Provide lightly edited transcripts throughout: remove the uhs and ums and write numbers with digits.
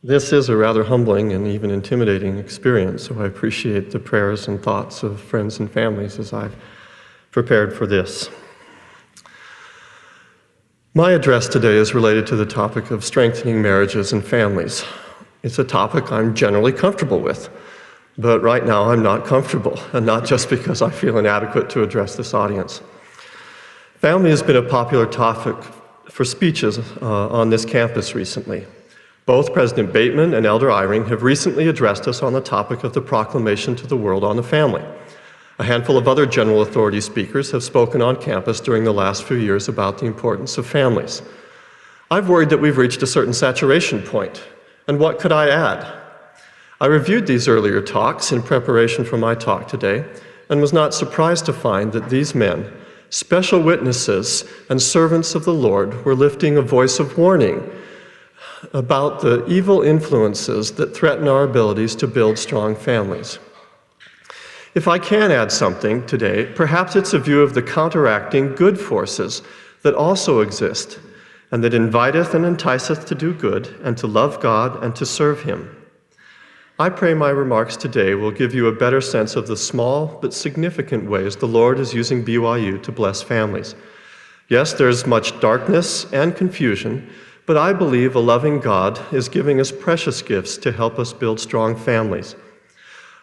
This is a rather humbling and even intimidating experience, so I appreciate the prayers and thoughts of friends and families as I've prepared for this. My address today is related to the topic of strengthening marriages and families. It's a topic I'm generally comfortable with, but right now I'm not comfortable, and not just because I feel inadequate to address this audience. Family has been a popular topic for speeches on this campus recently. Both President Bateman and Elder Eyring have recently addressed us on the topic of the proclamation to the world on the family. A handful of other general authority speakers have spoken on campus during the last few years about the importance of families. I've worried that we've reached a certain saturation point, and what could I add? I reviewed these earlier talks in preparation for my talk today, and was not surprised to find that these men, special witnesses and servants of the Lord, were lifting a voice of warning about the evil influences that threaten our abilities to build strong families. If I can add something today, perhaps it's a view of the counteracting good forces that also exist, and that inviteth and enticeth to do good, and to love God, and to serve Him. I pray my remarks today will give you a better sense of the small but significant ways the Lord is using BYU to bless families. Yes, there's much darkness and confusion, but I believe a loving God is giving us precious gifts to help us build strong families.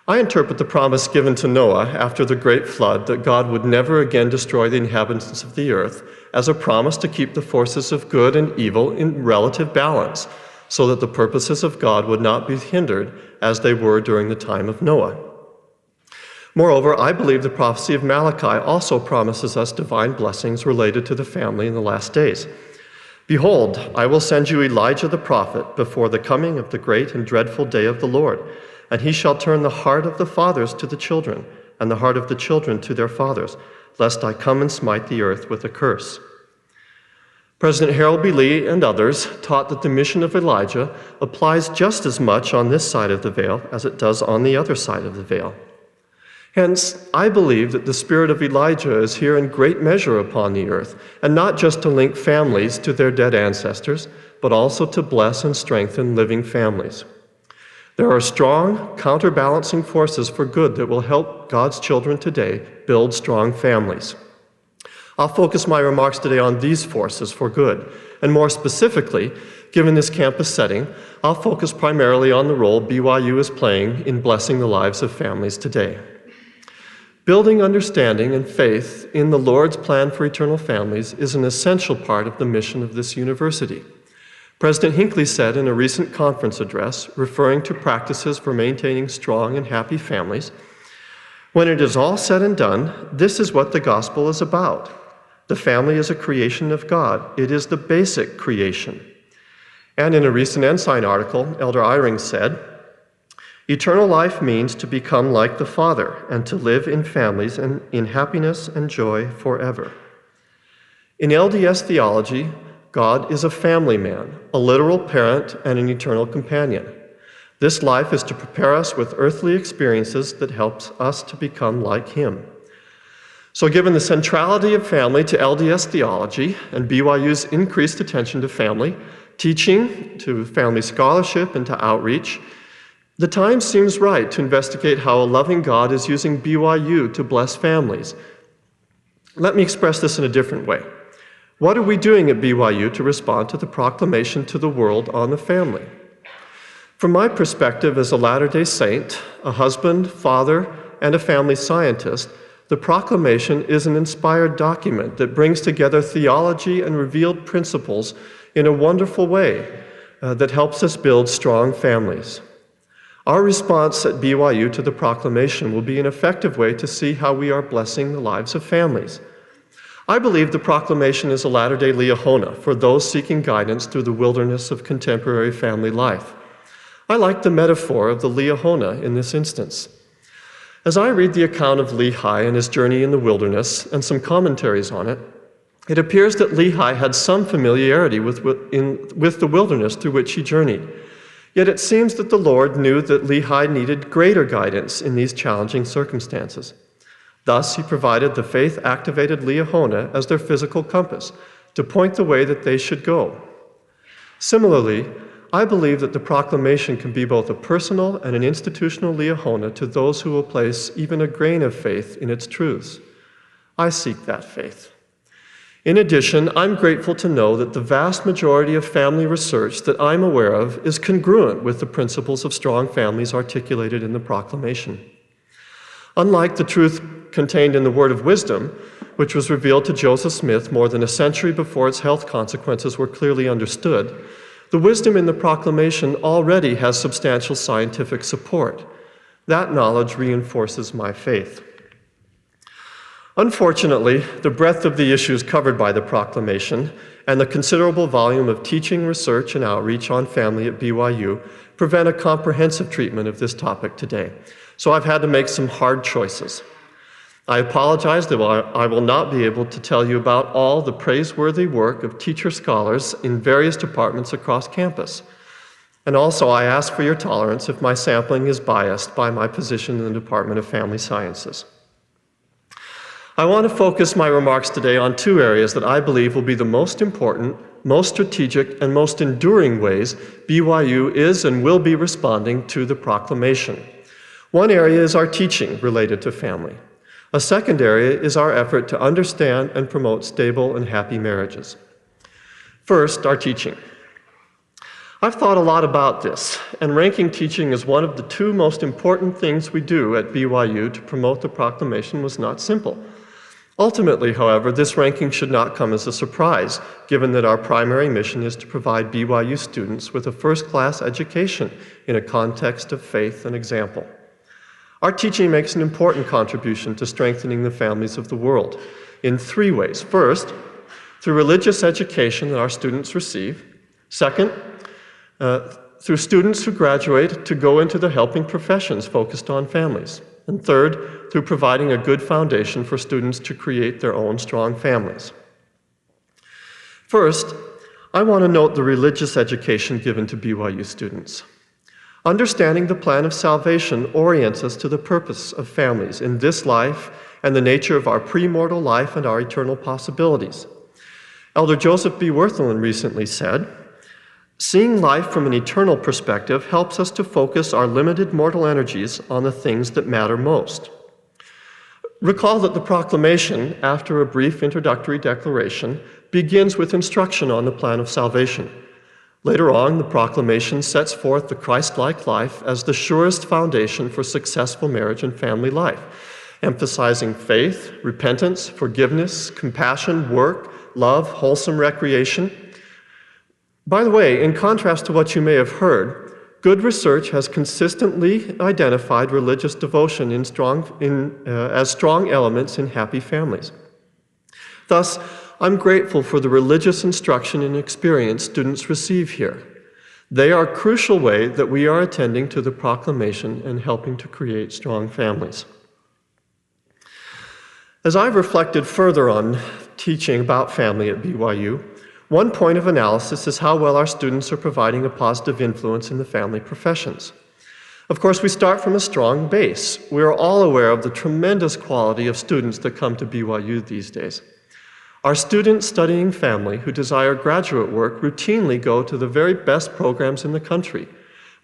I interpret the promise given to Noah after the great flood that God would never again destroy the inhabitants of the earth as a promise to keep the forces of good and evil in relative balance, so that the purposes of God would not be hindered as they were during the time of Noah. Moreover, I believe the prophecy of Malachi also promises us divine blessings related to the family in the last days. Behold, I will send you Elijah the prophet before the coming of the great and dreadful day of the Lord, and he shall turn the heart of the fathers to the children, and the heart of the children to their fathers, lest I come and smite the earth with a curse. President Harold B. Lee and others taught that the mission of Elijah applies just as much on this side of the veil as it does on the other side of the veil. Hence, I believe that the spirit of Elijah is here in great measure upon the earth, and not just to link families to their dead ancestors, but also to bless and strengthen living families. There are strong, counterbalancing forces for good that will help God's children today build strong families. I'll focus my remarks today on these forces for good, and more specifically, given this campus setting, I'll focus primarily on the role BYU is playing in blessing the lives of families today. Building understanding and faith in the Lord's plan for eternal families is an essential part of the mission of this university. President Hinckley said in a recent conference address, referring to practices for maintaining strong and happy families, "When it is all said and done, this is what the gospel is about. The family is a creation of God. It is the basic creation." And in a recent Ensign article, Elder Eyring said, "Eternal life means to become like the Father and to live in families and in happiness and joy forever." In LDS theology, God is a family man, a literal parent, and an eternal companion. This life is to prepare us with earthly experiences that helps us to become like Him. So given the centrality of family to LDS theology and BYU's increased attention to family, teaching, to family scholarship, and to outreach, the time seems right to investigate how a loving God is using BYU to bless families. Let me express this in a different way. What are we doing at BYU to respond to the proclamation to the world on the family? From my perspective as a Latter-day Saint, a husband, father, and a family scientist, the proclamation is an inspired document that brings together theology and revealed principles in a wonderful way that helps us build strong families. Our response at BYU to the proclamation will be an effective way to see how we are blessing the lives of families. I believe the proclamation is a latter-day Liahona for those seeking guidance through the wilderness of contemporary family life. I like the metaphor of the Liahona in this instance. As I read the account of Lehi and his journey in the wilderness and some commentaries on it, it appears that Lehi had some familiarity with the wilderness through which he journeyed. Yet it seems that the Lord knew that Lehi needed greater guidance in these challenging circumstances. Thus, He provided the faith-activated Liahona as their physical compass to point the way that they should go. Similarly, I believe that the proclamation can be both a personal and an institutional liahona to those who will place even a grain of faith in its truths. I seek that faith. In addition, I'm grateful to know that the vast majority of family research that I'm aware of is congruent with the principles of strong families articulated in the proclamation. Unlike the truth contained in the Word of Wisdom, which was revealed to Joseph Smith more than a century before its health consequences were clearly understood, the wisdom in the proclamation already has substantial scientific support. That knowledge reinforces my faith. Unfortunately, the breadth of the issues covered by the proclamation and the considerable volume of teaching, research, and outreach on family at BYU prevent a comprehensive treatment of this topic today. So I've had to make some hard choices. I apologize that I will not be able to tell you about all the praiseworthy work of teacher scholars in various departments across campus. And also, I ask for your tolerance if my sampling is biased by my position in the Department of Family Sciences. I want to focus my remarks today on two areas that I believe will be the most important, most strategic, and most enduring ways BYU is and will be responding to the proclamation. One area is our teaching related to family. A second area is our effort to understand and promote stable and happy marriages. First, our teaching. I've thought a lot about this, and ranking teaching as one of the two most important things we do at BYU to promote the proclamation was not simple. Ultimately, however, this ranking should not come as a surprise, given that our primary mission is to provide BYU students with a first-class education in a context of faith and example. Our teaching makes an important contribution to strengthening the families of the world in three ways. First, through religious education that our students receive. Second, through students who graduate to go into the helping professions focused on families. And third, through providing a good foundation for students to create their own strong families. First, I want to note the religious education given to BYU students. Understanding the plan of salvation orients us to the purpose of families in this life and the nature of our premortal life and our eternal possibilities. Elder Joseph B. Wirthlin recently said, "Seeing life from an eternal perspective helps us to focus our limited mortal energies on the things that matter most." Recall that the proclamation, after a brief introductory declaration, begins with instruction on the plan of salvation. Later on, the proclamation sets forth the Christ-like life as the surest foundation for successful marriage and family life, emphasizing faith, repentance, forgiveness, compassion, work, love, wholesome recreation. By the way, in contrast to what you may have heard, good research has consistently identified religious devotion as strong elements in happy families. Thus, I'm grateful for the religious instruction and experience students receive here. They are a crucial way that we are attending to the proclamation and helping to create strong families. As I've reflected further on teaching about family at BYU, one point of analysis is how well our students are providing a positive influence in the family professions. Of course, we start from a strong base. We are all aware of the tremendous quality of students that come to BYU these days. Our students studying family who desire graduate work routinely go to the very best programs in the country.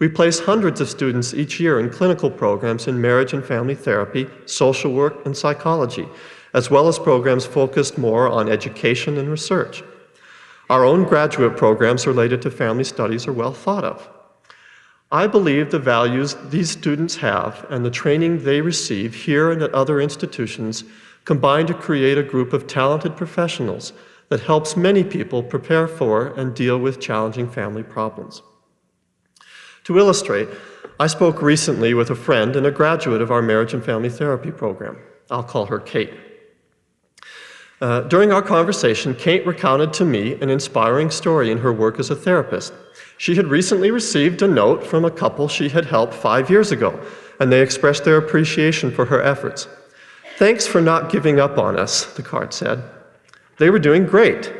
We place hundreds of students each year in clinical programs in marriage and family therapy, social work, and psychology, as well as programs focused more on education and research. Our own graduate programs related to family studies are well thought of. I believe the values these students have and the training they receive here and at other institutions combine to create a group of talented professionals that helps many people prepare for and deal with challenging family problems. To illustrate, I spoke recently with a friend and a graduate of our marriage and family therapy program. I'll call her Kate. During our conversation, Kate recounted to me an inspiring story in her work as a therapist. She had recently received a note from a couple she had helped 5 years ago, and they expressed their appreciation for her efforts. "Thanks for not giving up on us," the card said. They were doing great.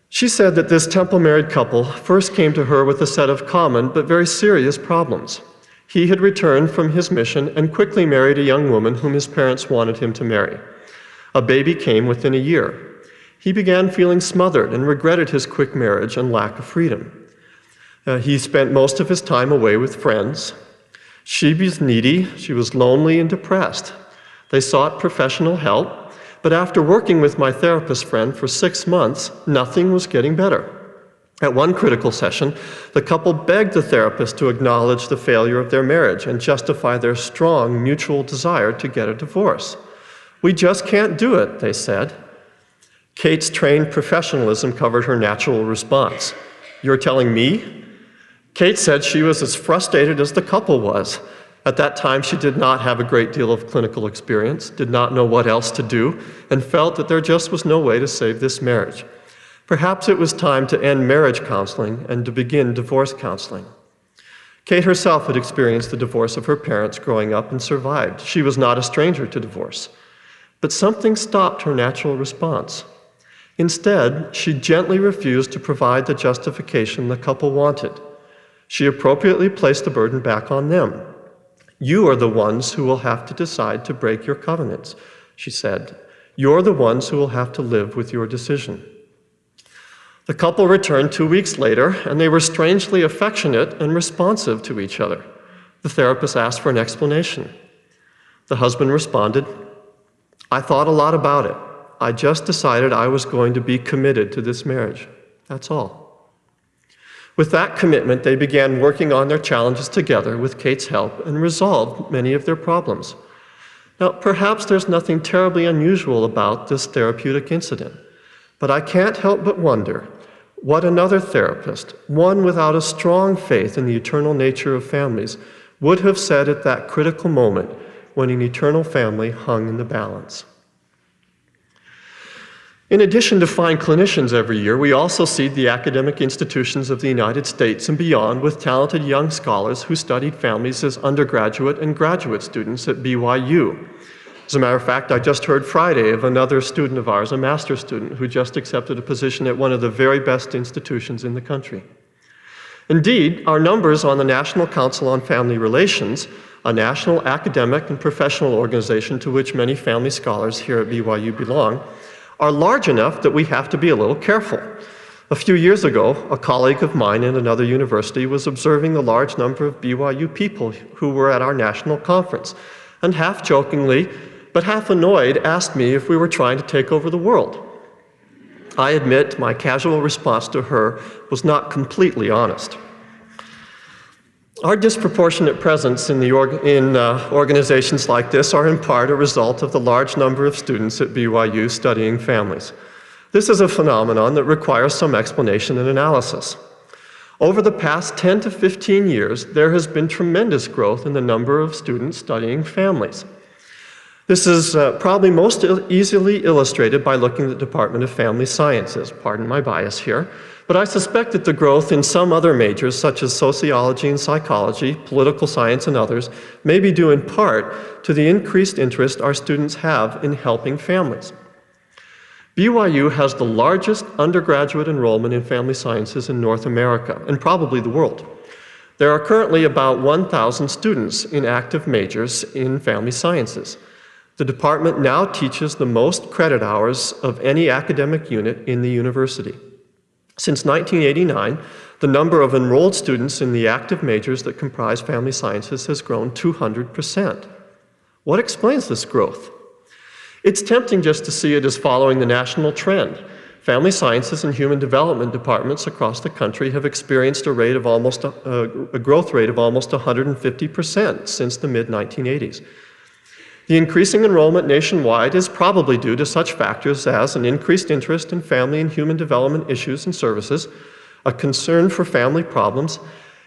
She said that this temple-married couple first came to her with a set of common but very serious problems. He had returned from his mission and quickly married a young woman whom his parents wanted him to marry. A baby came within a year. He began feeling smothered and regretted his quick marriage and lack of freedom. He spent most of his time away with friends. She was needy, she was lonely and depressed. They sought professional help, but after working with my therapist friend for 6 months, nothing was getting better. At one critical session, the couple begged the therapist to acknowledge the failure of their marriage and justify their strong mutual desire to get a divorce. "We just can't do it," they said. Kate's trained professionalism covered her natural response. "You're telling me?" Kate said she was as frustrated as the couple was. At that time, she did not have a great deal of clinical experience, did not know what else to do, and felt that there just was no way to save this marriage. Perhaps it was time to end marriage counseling and to begin divorce counseling. Kate herself had experienced the divorce of her parents growing up and survived. She was not a stranger to divorce. But something stopped her natural response. Instead, she gently refused to provide the justification the couple wanted. She appropriately placed the burden back on them. "You are the ones who will have to decide to break your covenants," she said. "You're the ones who will have to live with your decision." The couple returned 2 weeks later, and they were strangely affectionate and responsive to each other. The therapist asked for an explanation. The husband responded, "I thought a lot about it. I just decided I was going to be committed to this marriage. That's all." With that commitment, they began working on their challenges together with Kate's help and resolved many of their problems. Now, perhaps there's nothing terribly unusual about this therapeutic incident, but I can't help but wonder what another therapist, one without a strong faith in the eternal nature of families, would have said at that critical moment when an eternal family hung in the balance. In addition to fine clinicians every year, we also seed the academic institutions of the United States and beyond with talented young scholars who studied families as undergraduate and graduate students at BYU. As a matter of fact, I just heard Friday of another student of ours, a master's student, who just accepted a position at one of the very best institutions in the country. Indeed, our numbers on the National Council on Family Relations, a national academic and professional organization to which many family scholars here at BYU belong, are large enough that we have to be a little careful. A few years ago, a colleague of mine in another university was observing the large number of BYU people who were at our national conference, and half jokingly, but half annoyed, asked me if we were trying to take over the world. I admit my casual response to her was not completely honest. Our disproportionate presence in organizations like this are in part a result of the large number of students at BYU studying families. This is a phenomenon that requires some explanation and analysis. Over the past 10 to 15 years, there has been tremendous growth in the number of students studying families. This is probably most easily illustrated by looking at the Department of Family Sciences. Pardon my bias here, but I suspect that the growth in some other majors, such as sociology and psychology, political science, and others, may be due in part to the increased interest our students have in helping families. BYU has the largest undergraduate enrollment in family sciences in North America, and probably the world. There are currently about 1,000 students in active majors in family sciences. The department now teaches the most credit hours of any academic unit in the university. Since 1989, the number of enrolled students in the active majors that comprise family sciences has grown 200%. What explains this growth? It's tempting just to see it as following the national trend. Family sciences and human development departments across the country have experienced a growth rate of almost 150% since the mid-1980s. The increasing enrollment nationwide is probably due to such factors as an increased interest in family and human development issues and services, a concern for family problems,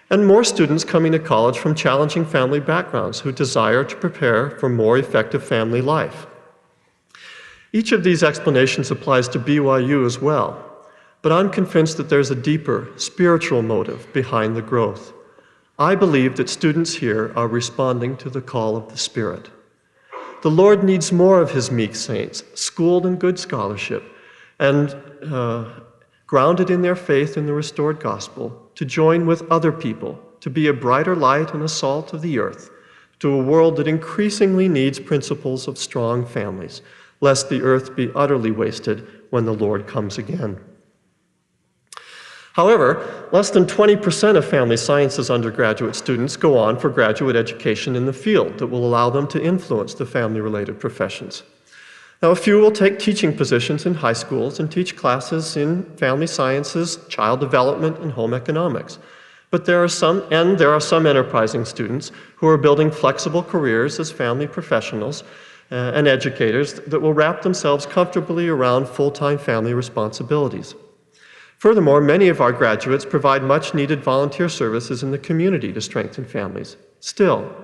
and more students coming to college from challenging family backgrounds who desire to prepare for more effective family life. Each of these explanations applies to BYU as well, but I'm convinced that there's a deeper spiritual motive behind the growth. I believe that students here are responding to the call of the Spirit. The Lord needs more of His meek saints, schooled in good scholarship, and grounded in their faith in the restored gospel, to join with other people, to be a brighter light and a salt of the earth, to a world that increasingly needs principles of strong families, lest the earth be utterly wasted when the Lord comes again. However, less than 20% of family sciences undergraduate students go on for graduate education in the field that will allow them to influence the family-related professions. Now, a few will take teaching positions in high schools and teach classes in family sciences, child development, and home economics. But there are some enterprising students who are building flexible careers as family professionals and educators that will wrap themselves comfortably around full-time family responsibilities. Furthermore, many of our graduates provide much-needed volunteer services in the community to strengthen families. Still,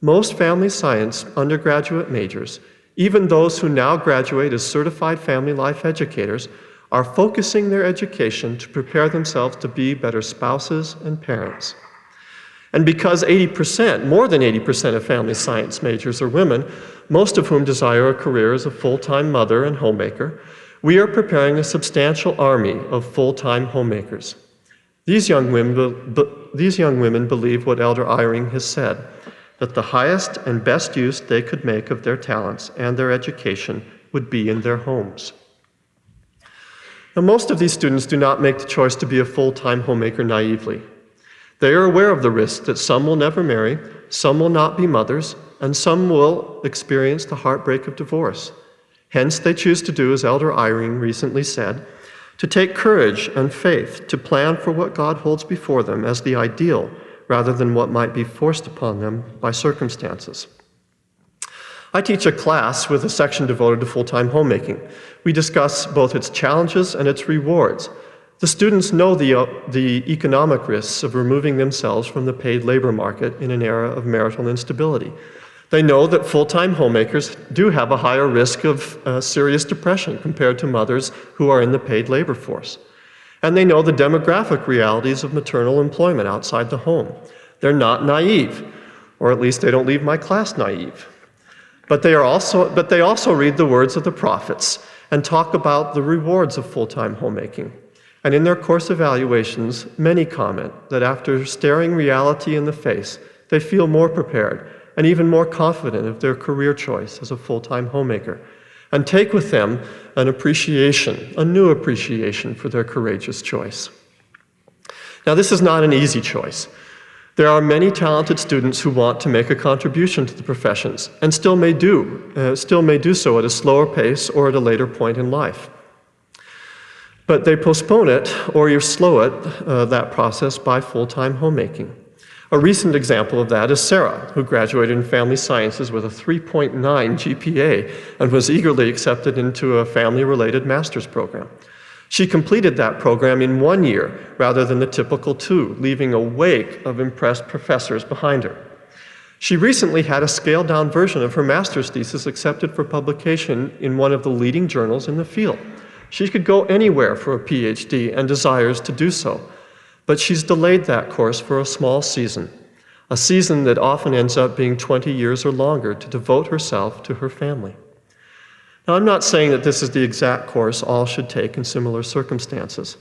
most family science undergraduate majors, even those who now graduate as certified family life educators, are focusing their education to prepare themselves to be better spouses and parents. And because more than 80% of family science majors are women, most of whom desire a career as a full-time mother and homemaker, we are preparing a substantial army of full-time homemakers. These young women believe what Elder Eyring has said, that the highest and best use they could make of their talents and their education would be in their homes. Now, most of these students do not make the choice to be a full-time homemaker naively. They are aware of the risk that some will never marry, some will not be mothers, and some will experience the heartbreak of divorce. Hence, they choose to do as Elder Eyring recently said, to take courage and faith to plan for what God holds before them as the ideal, rather than what might be forced upon them by circumstances. I teach a class with a section devoted to full-time homemaking. We discuss both its challenges and its rewards. The students know the economic risks of removing themselves from the paid labor market in an era of marital instability. They know that full-time homemakers do have a higher risk of serious depression compared to mothers who are in the paid labor force. And they know the demographic realities of maternal employment outside the home. They're not naive, or at least they don't leave my class naive. But they also read the words of the prophets and talk about the rewards of full-time homemaking. And in their course evaluations, many comment that after staring reality in the face, they feel more prepared and even more confident of their career choice as a full-time homemaker, and take with them an appreciation, a new appreciation for their courageous choice. Now, this is not an easy choice. There are many talented students who want to make a contribution to the professions and still may do so at a slower pace or at a later point in life. But they postpone it or you slow it, that process, by full-time homemaking. A recent example of that is Sarah, who graduated in family sciences with a 3.9 GPA and was eagerly accepted into a family-related master's program. She completed that program in 1 year rather than the typical 2, leaving a wake of impressed professors behind her. She recently had a scaled-down version of her master's thesis accepted for publication in one of the leading journals in the field. She could go anywhere for a PhD and desires to do so. But she's delayed that course for a small season, a season that often ends up being 20 years or longer to devote herself to her family. Now, I'm not saying that this is the exact course all should take in similar circumstances,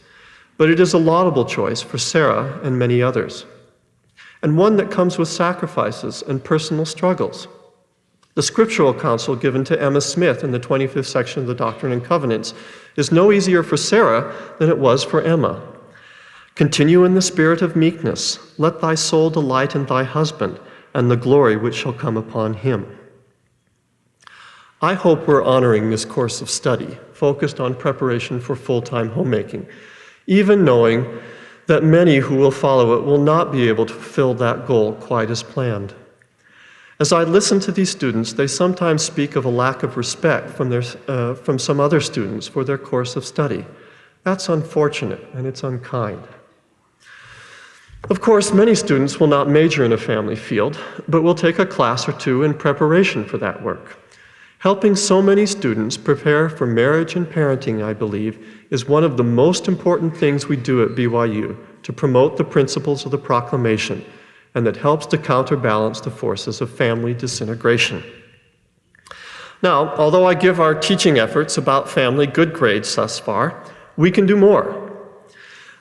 but it is a laudable choice for Sarah and many others, and one that comes with sacrifices and personal struggles. The scriptural counsel given to Emma Smith in the 25th section of the Doctrine and Covenants is no easier for Sarah than it was for Emma. Continue in the spirit of meekness. Let thy soul delight in thy husband, and the glory which shall come upon him. I hope we're honoring this course of study, focused on preparation for full-time homemaking, even knowing that many who will follow it will not be able to fulfill that goal quite as planned. As I listen to these students, they sometimes speak of a lack of respect from some other students for their course of study. That's unfortunate, and it's unkind. Of course, many students will not major in a family field, but will take a class or two in preparation for that work. Helping so many students prepare for marriage and parenting, I believe, is one of the most important things we do at BYU to promote the principles of the proclamation, and that helps to counterbalance the forces of family disintegration. Now, although I give our teaching efforts about family good grades thus far, we can do more.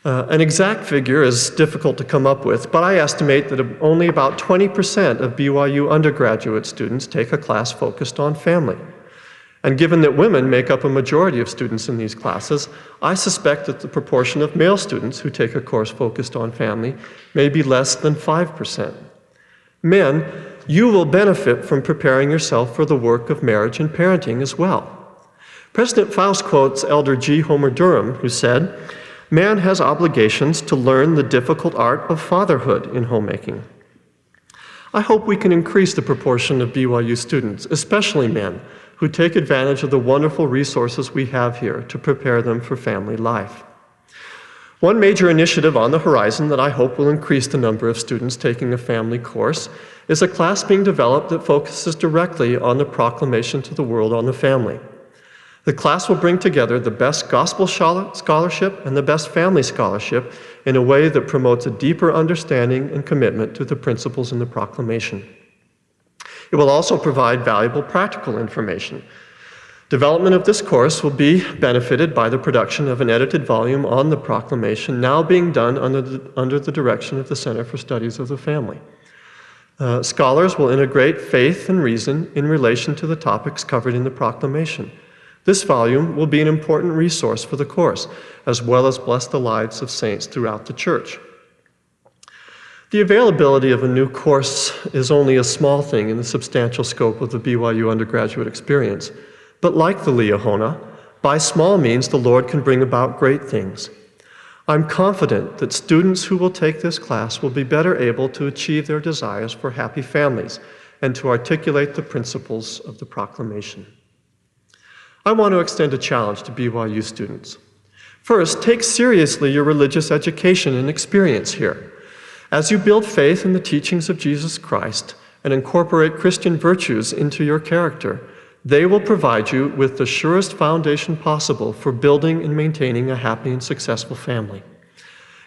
An exact figure is difficult to come up with, but I estimate that only about 20% of BYU undergraduate students take a class focused on family. And given that women make up a majority of students in these classes, I suspect that the proportion of male students who take a course focused on family may be less than 5%. Men, you will benefit from preparing yourself for the work of marriage and parenting as well. President Faust quotes Elder G. Homer Durham, who said, "Man has obligations to learn the difficult art of fatherhood in homemaking." I hope we can increase the proportion of BYU students, especially men, who take advantage of the wonderful resources we have here to prepare them for family life. One major initiative on the horizon that I hope will increase the number of students taking a family course is a class being developed that focuses directly on the proclamation to the world on the family. The class will bring together the best gospel scholarship and the best family scholarship in a way that promotes a deeper understanding and commitment to the principles in the proclamation. It will also provide valuable practical information. Development of this course will be benefited by the production of an edited volume on the proclamation now being done under the direction of the Center for Studies of the Family. Scholars will integrate faith and reason in relation to the topics covered in the proclamation. This volume will be an important resource for the course, as well as bless the lives of saints throughout the church. The availability of a new course is only a small thing in the substantial scope of the BYU undergraduate experience. But like the Liahona, by small means the Lord can bring about great things. I'm confident that students who will take this class will be better able to achieve their desires for happy families and to articulate the principles of the proclamation. I want to extend a challenge to BYU students. First, take seriously your religious education and experience here. As you build faith in the teachings of Jesus Christ and incorporate Christian virtues into your character, they will provide you with the surest foundation possible for building and maintaining a happy and successful family.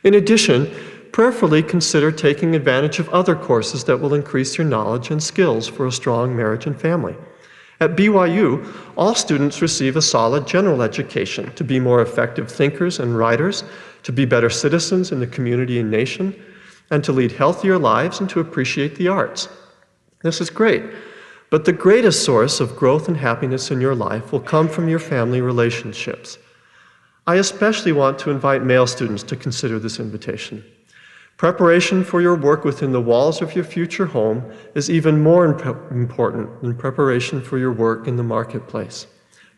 In addition, prayerfully consider taking advantage of other courses that will increase your knowledge and skills for a strong marriage and family. At BYU, all students receive a solid general education to be more effective thinkers and writers, to be better citizens in the community and nation, and to lead healthier lives and to appreciate the arts. This is great. But the greatest source of growth and happiness in your life will come from your family relationships. I especially want to invite male students to consider this invitation. Preparation for your work within the walls of your future home is even more important than preparation for your work in the marketplace.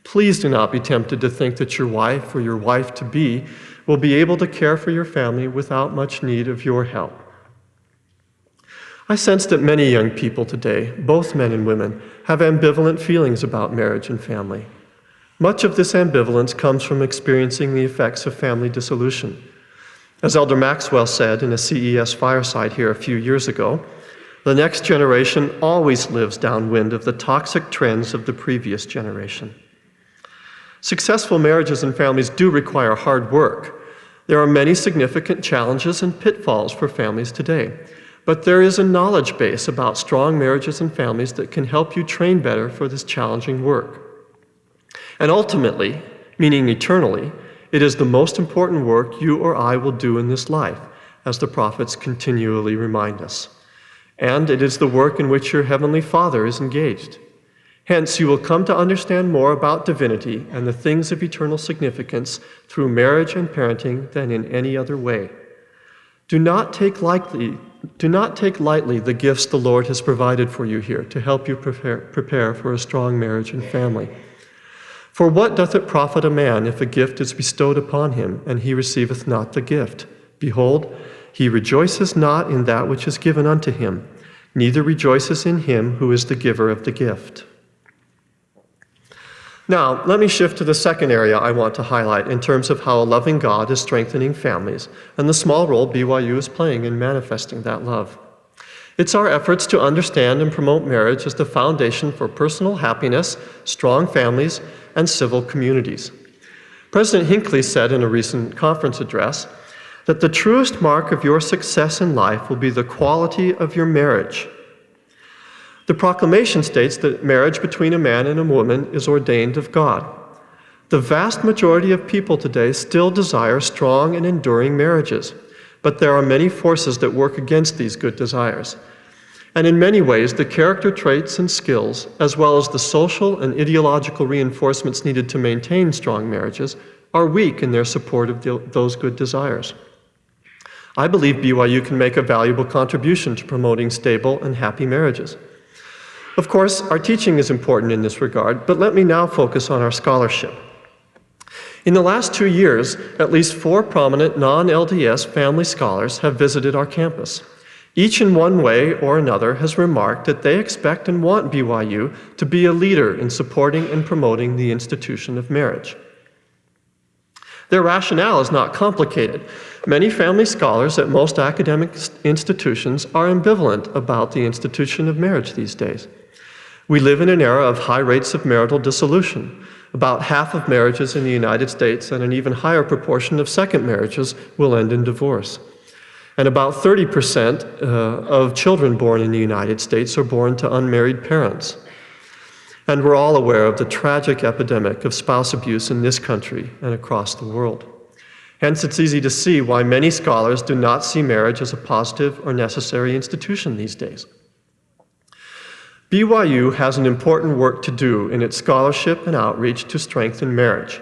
Please do not be tempted to think that your wife or your wife-to-be will be able to care for your family without much need of your help. I sense that many young people today, both men and women, have ambivalent feelings about marriage and family. Much of this ambivalence comes from experiencing the effects of family dissolution. As Elder Maxwell said in a CES fireside here a few years ago, the next generation always lives downwind of the toxic trends of the previous generation. Successful marriages and families do require hard work. There are many significant challenges and pitfalls for families today. But there is a knowledge base about strong marriages and families that can help you train better for this challenging work. And ultimately, meaning eternally, it is the most important work you or I will do in this life, as the prophets continually remind us. And it is the work in which your Heavenly Father is engaged. Hence, you will come to understand more about divinity and the things of eternal significance through marriage and parenting than in any other way. Do not take lightly the gifts the Lord has provided for you here to help you prepare for a strong marriage and family. For what doth it profit a man if a gift is bestowed upon him, and he receiveth not the gift? Behold, he rejoices not in that which is given unto him, neither rejoices in him who is the giver of the gift. Now, let me shift to the second area I want to highlight in terms of how a loving God is strengthening families and the small role BYU is playing in manifesting that love. It's our efforts to understand and promote marriage as the foundation for personal happiness, strong families, and civil communities. President Hinckley said in a recent conference address that the truest mark of your success in life will be the quality of your marriage. The proclamation states that marriage between a man and a woman is ordained of God. The vast majority of people today still desire strong and enduring marriages, but there are many forces that work against these good desires. And in many ways, the character traits and skills, as well as the social and ideological reinforcements needed to maintain strong marriages, are weak in their support of those good desires. I believe BYU can make a valuable contribution to promoting stable and happy marriages. Of course, our teaching is important in this regard, but let me now focus on our scholarship. In the last 2 years, at least 4 prominent non-LDS family scholars have visited our campus. Each in one way or another has remarked that they expect and want BYU to be a leader in supporting and promoting the institution of marriage. Their rationale is not complicated. Many family scholars at most academic institutions are ambivalent about the institution of marriage these days. We live in an era of high rates of marital dissolution. About half of marriages in the United States and an even higher proportion of second marriages will end in divorce. And about 30% of children born in the United States are born to unmarried parents. And we're all aware of the tragic epidemic of spouse abuse in this country and across the world. Hence, it's easy to see why many scholars do not see marriage as a positive or necessary institution these days. BYU has an important work to do in its scholarship and outreach to strengthen marriage.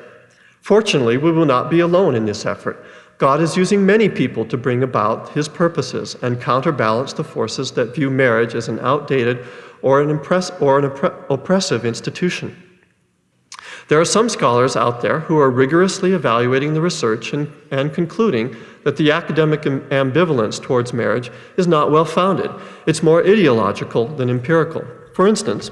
Fortunately, we will not be alone in this effort. God is using many people to bring about His purposes and counterbalance the forces that view marriage as an outdated or an oppressive institution. There are some scholars out there who are rigorously evaluating the research and concluding that the academic ambivalence towards marriage is not well-founded. It's more ideological than empirical. For instance,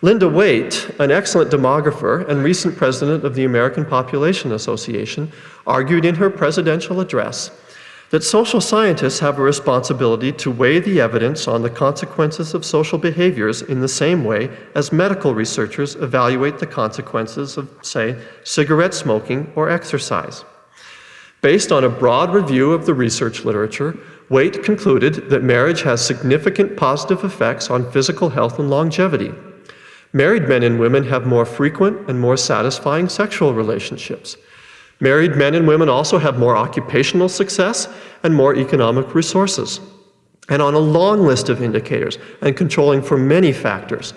Linda Waite, an excellent demographer and recent president of the American Population Association, argued in her presidential address that social scientists have a responsibility to weigh the evidence on the consequences of social behaviors in the same way as medical researchers evaluate the consequences of, say, cigarette smoking or exercise. Based on a broad review of the research literature, Waite concluded that marriage has significant positive effects on physical health and longevity. Married men and women have more frequent and more satisfying sexual relationships. Married men and women also have more occupational success and more economic resources. And on a long list of indicators, and controlling for many factors,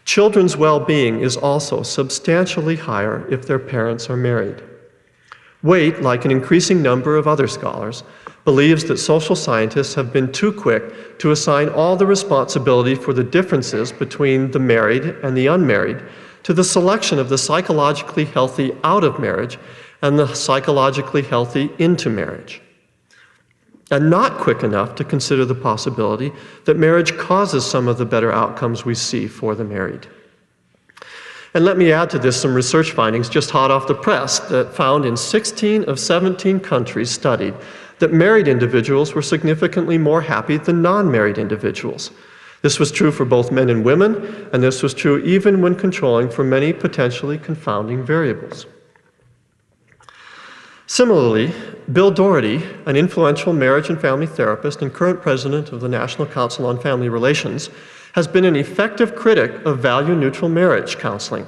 children's well-being is also substantially higher if their parents are married. Waite, like an increasing number of other scholars, believes that social scientists have been too quick to assign all the responsibility for the differences between the married and the unmarried to the selection of the psychologically healthy out of marriage and the psychologically healthy into marriage, and not quick enough to consider the possibility that marriage causes some of the better outcomes we see for the married. And let me add to this some research findings just hot off the press that found in 16 of 17 countries studied that married individuals were significantly more happy than non-married individuals. This was true for both men and women, and this was true even when controlling for many potentially confounding variables. Similarly, Bill Doherty, an influential marriage and family therapist and current president of the National Council on Family Relations, has been an effective critic of value-neutral marriage counseling.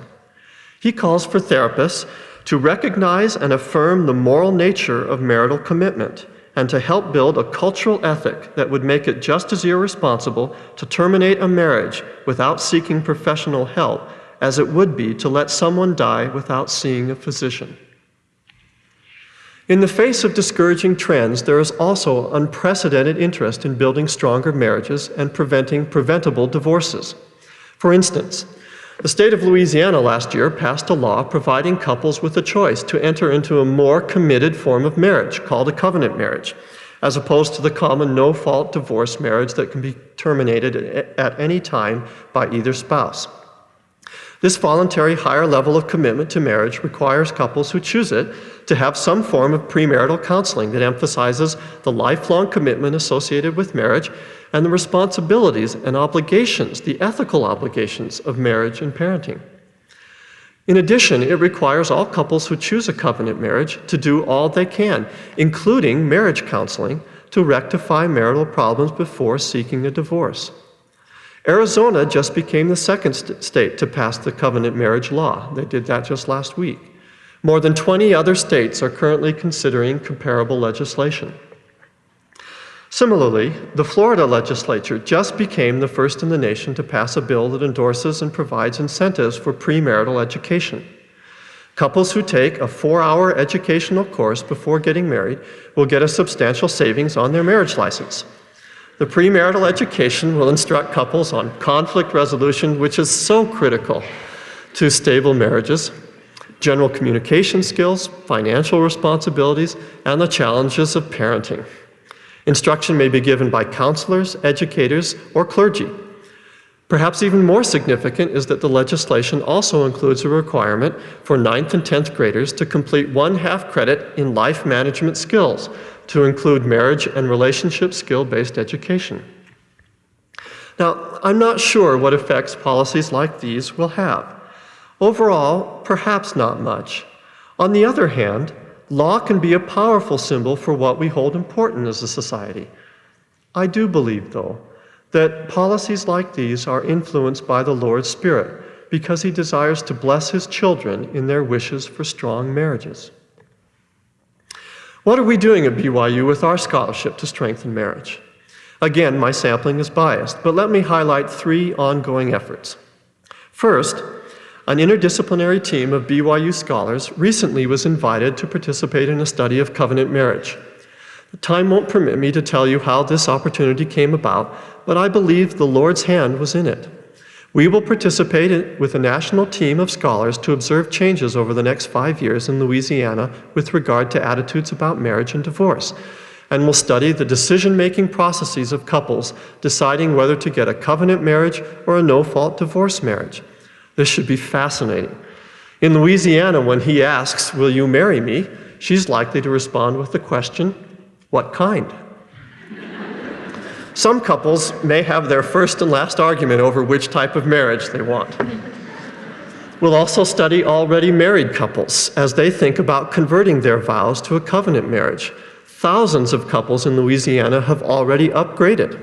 He calls for therapists to recognize and affirm the moral nature of marital commitment and to help build a cultural ethic that would make it just as irresponsible to terminate a marriage without seeking professional help as it would be to let someone die without seeing a physician. In the face of discouraging trends, there is also unprecedented interest in building stronger marriages and preventing preventable divorces. For instance, the state of Louisiana last year passed a law providing couples with a choice to enter into a more committed form of marriage called a covenant marriage, as opposed to the common no-fault divorce marriage that can be terminated at any time by either spouse. This voluntary higher level of commitment to marriage requires couples who choose it to have some form of premarital counseling that emphasizes the lifelong commitment associated with marriage and the responsibilities and obligations, the ethical obligations of marriage and parenting. In addition, it requires all couples who choose a covenant marriage to do all they can, including marriage counseling, to rectify marital problems before seeking a divorce. Arizona just became the second state to pass the covenant marriage law. They did that just last week. More than 20 other states are currently considering comparable legislation. Similarly, the Florida legislature just became the first in the nation to pass a bill that endorses and provides incentives for premarital education. Couples who take a 4-hour educational course before getting married will get a substantial savings on their marriage license. The premarital education will instruct couples on conflict resolution, which is so critical to stable marriages, general communication skills, financial responsibilities, and the challenges of parenting. Instruction may be given by counselors, educators, or clergy. Perhaps even more significant is that the legislation also includes a requirement for 9th and 10th graders to complete 1/2 credit in life management skills to include marriage and relationship skill-based education. Now, I'm not sure what effects policies like these will have. Overall, perhaps not much. On the other hand, law can be a powerful symbol for what we hold important as a society. I do believe, though, that policies like these are influenced by the Lord's Spirit because He desires to bless His children in their wishes for strong marriages. What are we doing at BYU with our scholarship to strengthen marriage? Again, my sampling is biased, but let me highlight 3 ongoing efforts. First, an interdisciplinary team of BYU scholars recently was invited to participate in a study of covenant marriage. Time won't permit me to tell you how this opportunity came about, but I believe the Lord's hand was in it. We will participate with a national team of scholars to observe changes over the next 5 years in Louisiana with regard to attitudes about marriage and divorce, and will study the decision-making processes of couples deciding whether to get a covenant marriage or a no-fault divorce marriage. This should be fascinating. In Louisiana, when he asks, "Will you marry me?" she's likely to respond with the question, "What kind?" Some couples may have their first and last argument over which type of marriage they want. We'll also study already married couples as they think about converting their vows to a covenant marriage. Thousands of couples in Louisiana have already upgraded.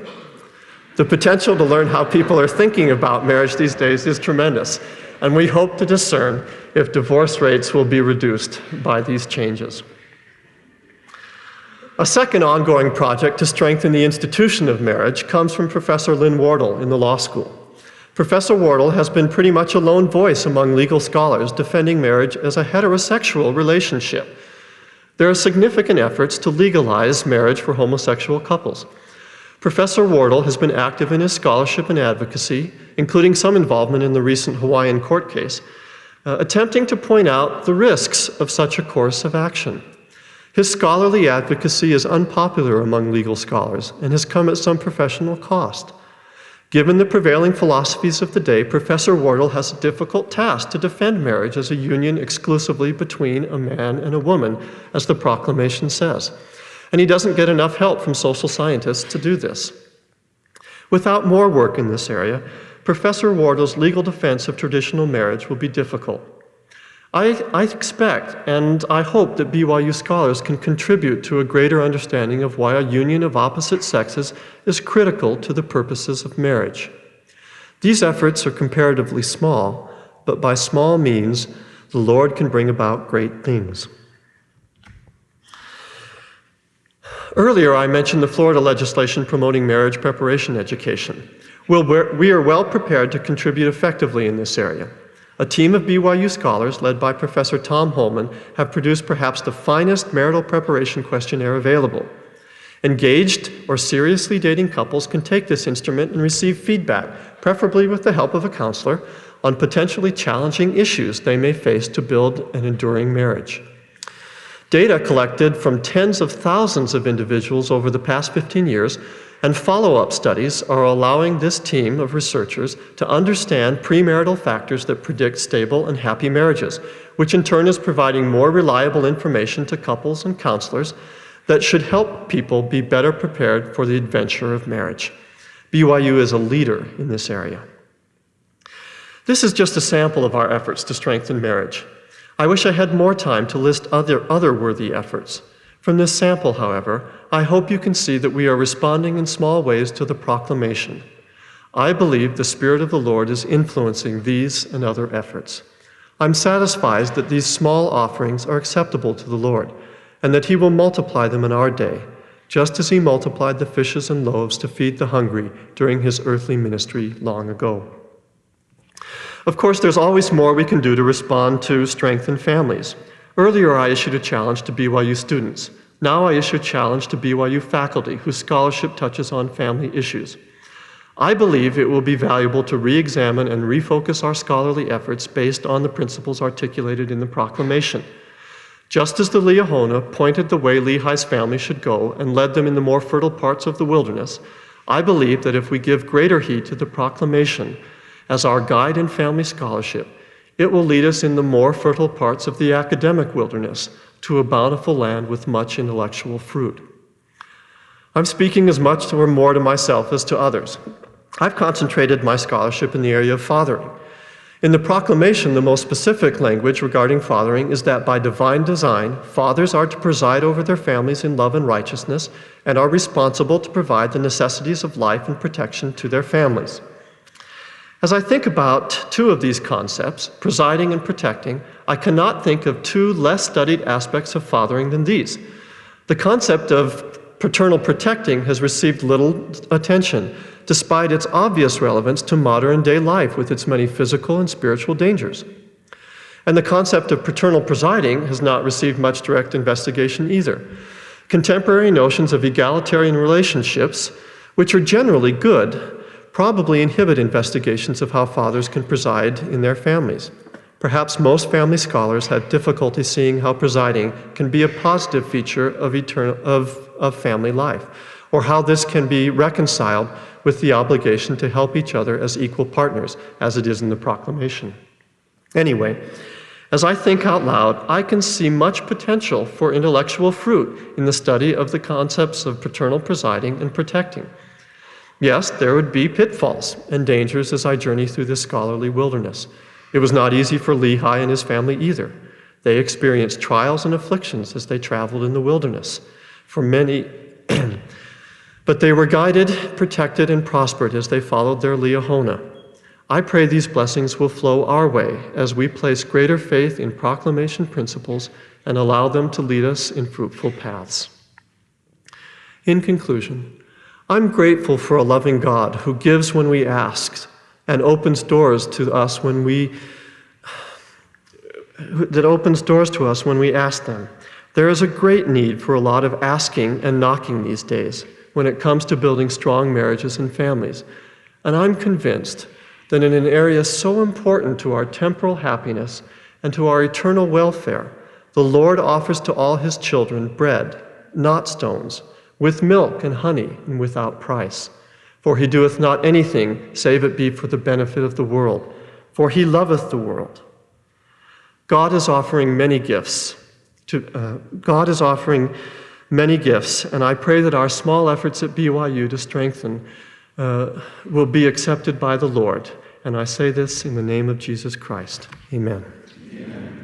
The potential to learn how people are thinking about marriage these days is tremendous, and we hope to discern if divorce rates will be reduced by these changes. A second ongoing project to strengthen the institution of marriage comes from Professor Lynn Wardle in the law school. Professor Wardle has been pretty much a lone voice among legal scholars defending marriage as a heterosexual relationship. There are significant efforts to legalize marriage for homosexual couples. Professor Wardle has been active in his scholarship and advocacy, including some involvement in the recent Hawaiian court case, attempting to point out the risks of such a course of action. His scholarly advocacy is unpopular among legal scholars and has come at some professional cost. Given the prevailing philosophies of the day, Professor Wardle has a difficult task to defend marriage as a union exclusively between a man and a woman, as the proclamation says. And he doesn't get enough help from social scientists to do this. Without more work in this area, Professor Wardle's legal defense of traditional marriage will be difficult. I expect and I hope that BYU scholars can contribute to a greater understanding of why a union of opposite sexes is critical to the purposes of marriage. These efforts are comparatively small, but by small means, the Lord can bring about great things. Earlier, I mentioned the Florida legislation promoting marriage preparation education. We are well prepared to contribute effectively in this area. A team of BYU scholars, led by Professor Tom Holman, have produced perhaps the finest marital preparation questionnaire available. Engaged or seriously dating couples can take this instrument and receive feedback, preferably with the help of a counselor, on potentially challenging issues they may face to build an enduring marriage. Data collected from tens of thousands of individuals over the past 15 years and follow-up studies are allowing this team of researchers to understand premarital factors that predict stable and happy marriages, which in turn is providing more reliable information to couples and counselors that should help people be better prepared for the adventure of marriage. BYU is a leader in this area. This is just a sample of our efforts to strengthen marriage. I wish I had more time to list other worthy efforts. From this sample, however, I hope you can see that we are responding in small ways to the proclamation. I believe the Spirit of the Lord is influencing these and other efforts. I'm satisfied that these small offerings are acceptable to the Lord and that He will multiply them in our day, just as he multiplied the fishes and loaves to feed the hungry during his earthly ministry long ago. Of course, there's always more we can do to respond to strengthen families. Earlier, I issued a challenge to BYU students. Now I issue a challenge to BYU faculty whose scholarship touches on family issues. I believe it will be valuable to re-examine and refocus our scholarly efforts based on the principles articulated in the proclamation. Just as the Liahona pointed the way Lehi's family should go and led them in the more fertile parts of the wilderness, I believe that if we give greater heed to the proclamation as our guide in family scholarship, it will lead us in the more fertile parts of the academic wilderness to a bountiful land with much intellectual fruit. I'm speaking as much or more to myself as to others. I've concentrated my scholarship in the area of fathering. In the proclamation, the most specific language regarding fathering is that by divine design, fathers are to preside over their families in love and righteousness and are responsible to provide the necessities of life and protection to their families. As I think about two of these concepts, presiding and protecting, I cannot think of two less studied aspects of fathering than these. The concept of paternal protecting has received little attention, despite its obvious relevance to modern-day life with its many physical and spiritual dangers. And the concept of paternal presiding has not received much direct investigation either. Contemporary notions of egalitarian relationships, which are generally good, probably inhibit investigations of how fathers can preside in their families. Perhaps most family scholars have difficulty seeing how presiding can be a positive feature of family life, or how this can be reconciled with the obligation to help each other as equal partners, as it is in the proclamation. Anyway, as I think out loud, I can see much potential for intellectual fruit in the study of the concepts of paternal presiding and protecting. Yes, there would be pitfalls and dangers as I journey through this scholarly wilderness. It was not easy for Lehi and his family either. They experienced trials and afflictions as they traveled in the wilderness. For many, but they were guided, protected, and prospered as they followed their Liahona. I pray these blessings will flow our way as we place greater faith in proclamation principles and allow them to lead us in fruitful paths. In conclusion, I'm grateful for a loving God who gives when we ask and opens doors to us when we ask them. There is a great need for a lot of asking and knocking these days when it comes to building strong marriages and families. And I'm convinced that in an area so important to our temporal happiness and to our eternal welfare, the Lord offers to all his children bread, not stones, with milk and honey and without price. For he doeth not anything save it be for the benefit of the world, for he loveth the world. God is offering many gifts, and I pray that our small efforts at BYU to strengthen will be accepted by the Lord. And I say this in the name of Jesus Christ. Amen. Amen.